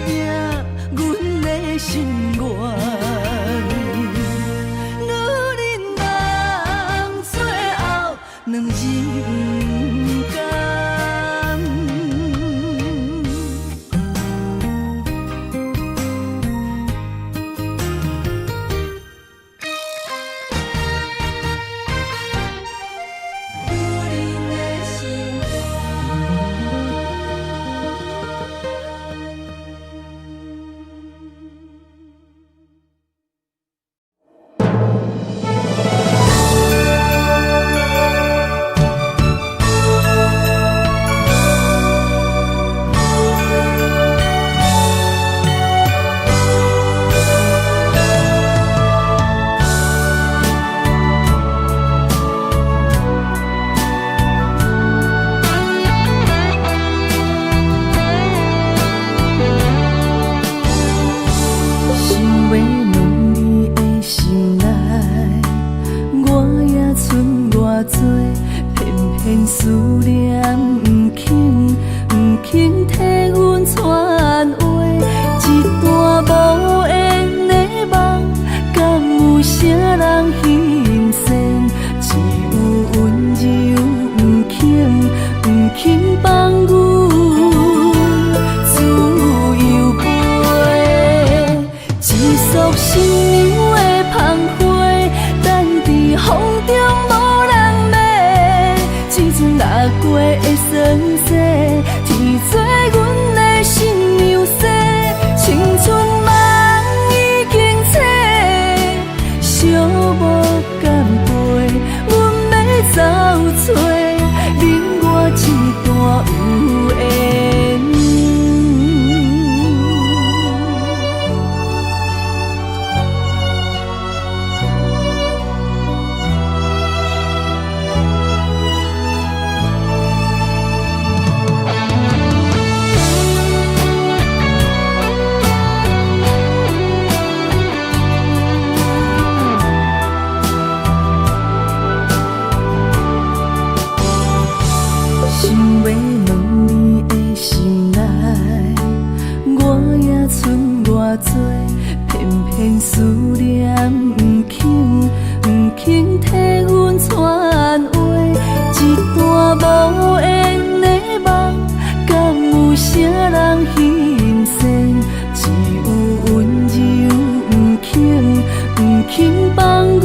阮的心愿？两人间，有你的心思念不肯替阮传话，一段无缘的梦，敢有啥人欣赏？只有温柔不肯放阮自由飞，一束新娘的芳花，等伫风中无人骂。时阵若过会酸涩，天做阮的新娘婿，青春梦已经醒，寂寞甘陪，阮要走找，恁我一段有缘。偏偏思念不肯替阮传话，一段无缘的梦，敢有啥人欣赏？只有温柔不肯放阮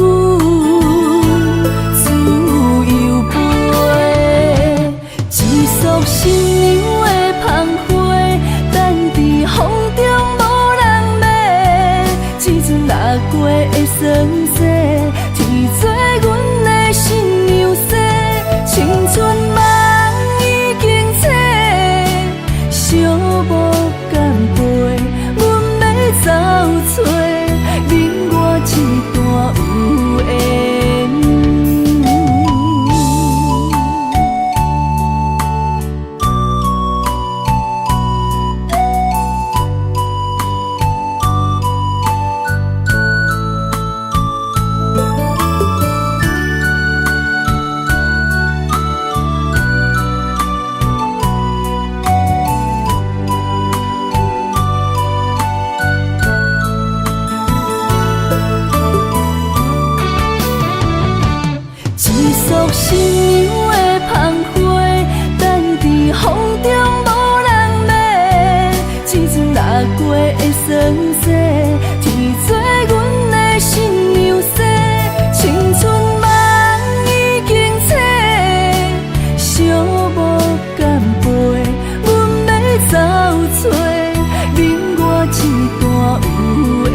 自由飞，一束新娘的芳花，等伫风中。若过会酸涩，天做阮的新娘婿，青春梦已经醒，寂寞甘陪，阮要走找，恁我一段有缘。新娘的芳花，等伫风中无人骂，时阵若过会酸涩，天做阮的新娘婿，青春梦已经醒，寂寞甘陪，阮要走找，恁我一段有缘。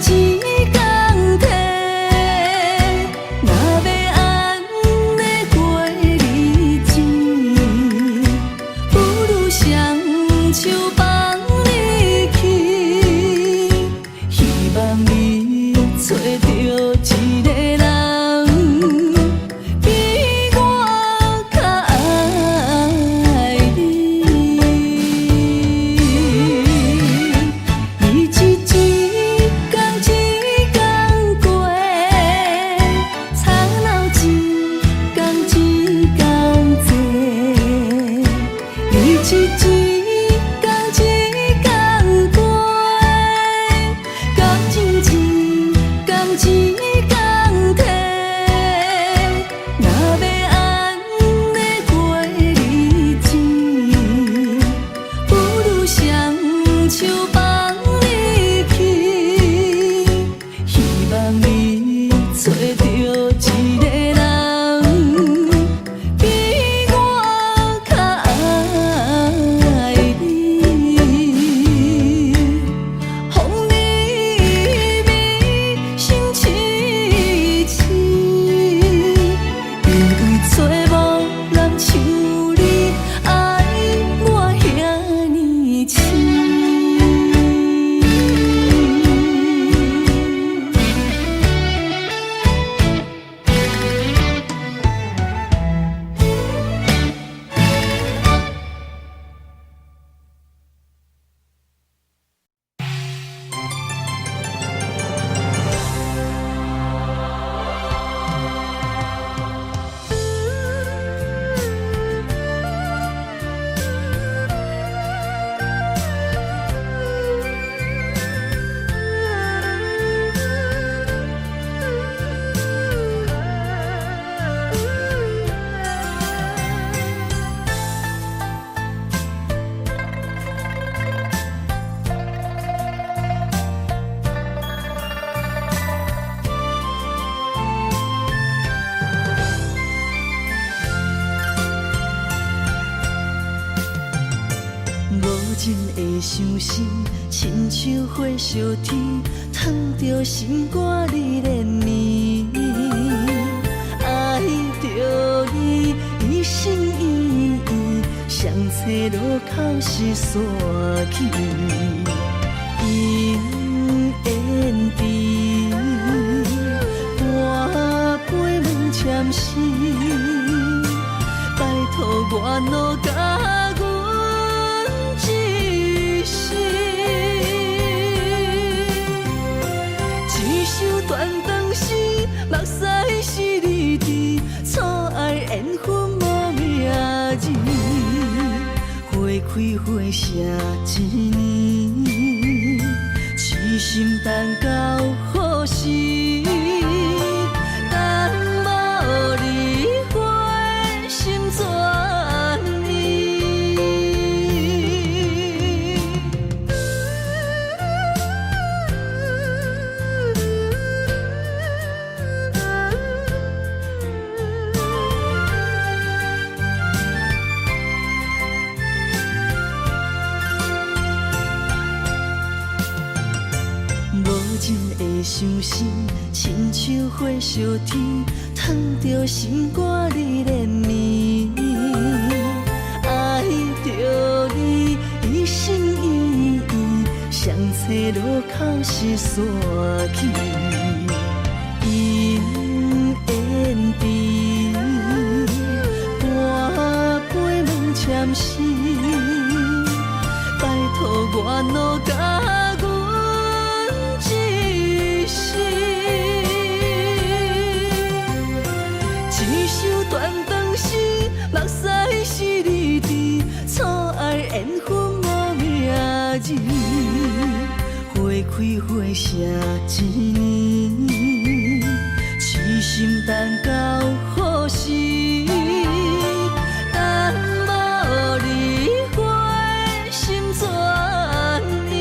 一天体，若要安尼过日子，不如双手放你去，希望你找到一个人，比我较爱你。日子一天一天过，吵闹一天一天多，日子一天一天过，感情一天一天退。若要安尼过日子，不如双手放你去，希望你找到一个人，比我较爱你。风微微，心凄凄，因为找无人像你爱我遐尼深。无情的伤心，亲像火烧天，烫着心肝你连绵。爱着你，一心一意，相找路口是山去。姻缘甜，半杯问签诗，拜托我努甲阮一世。一首断肠诗，目屎是你滴，错爱缘分无名字。花开花谢一年，痴心等到何时？等无你，花心怎呢？无情的伤心，亲像火烧天，烫着心肝你连绵。爱着你，一心一意，相找路口是山去。姻缘甜，半杯问签诗，拜托我努甲阮一世。一首断肠诗，目屎是你滴，错爱缘分无名字。花开花谢一年，痴心等到何时？等无你，花心怎呢？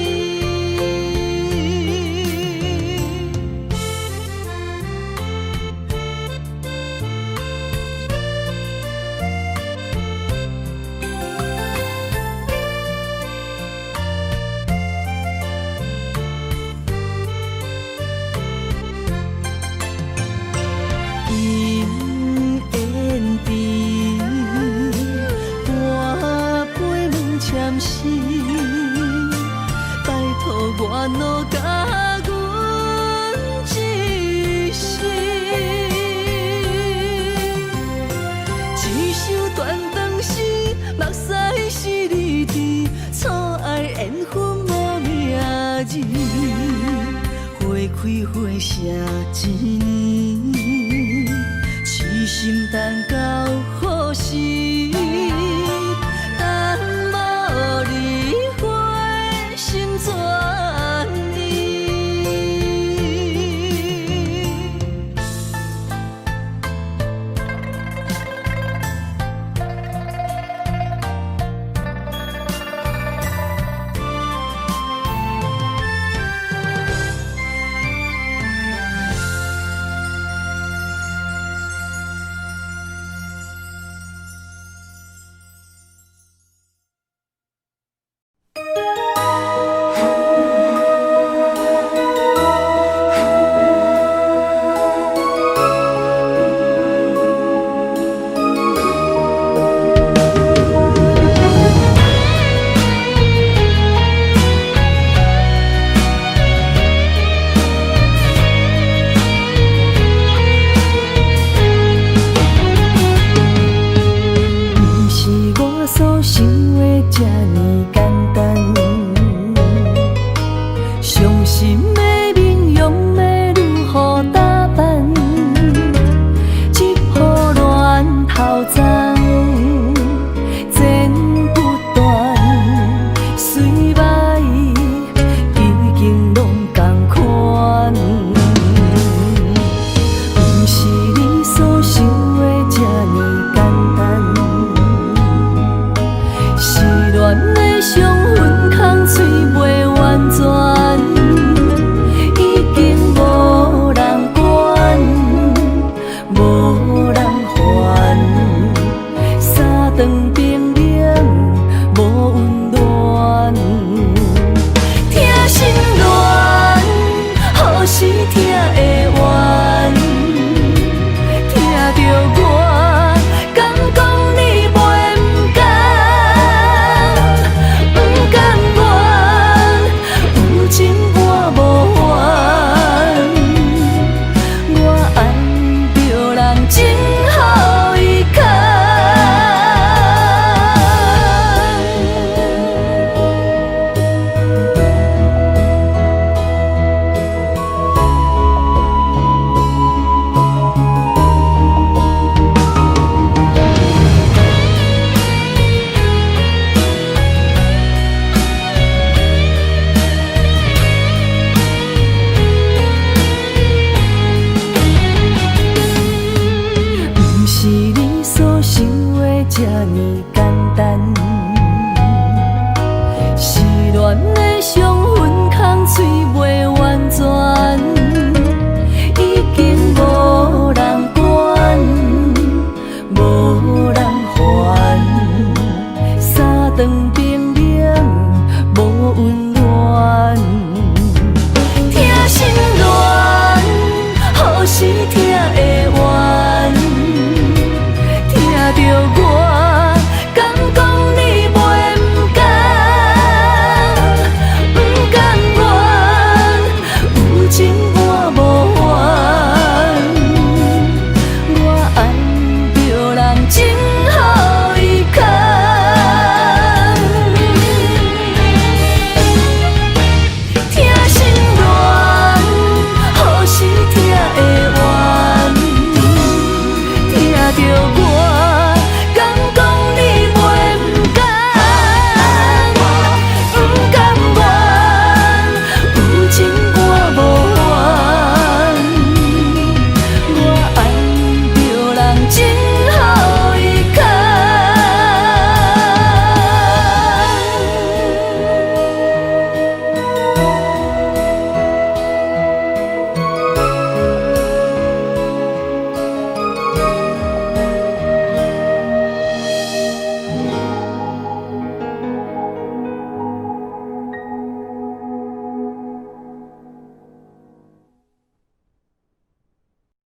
写一年。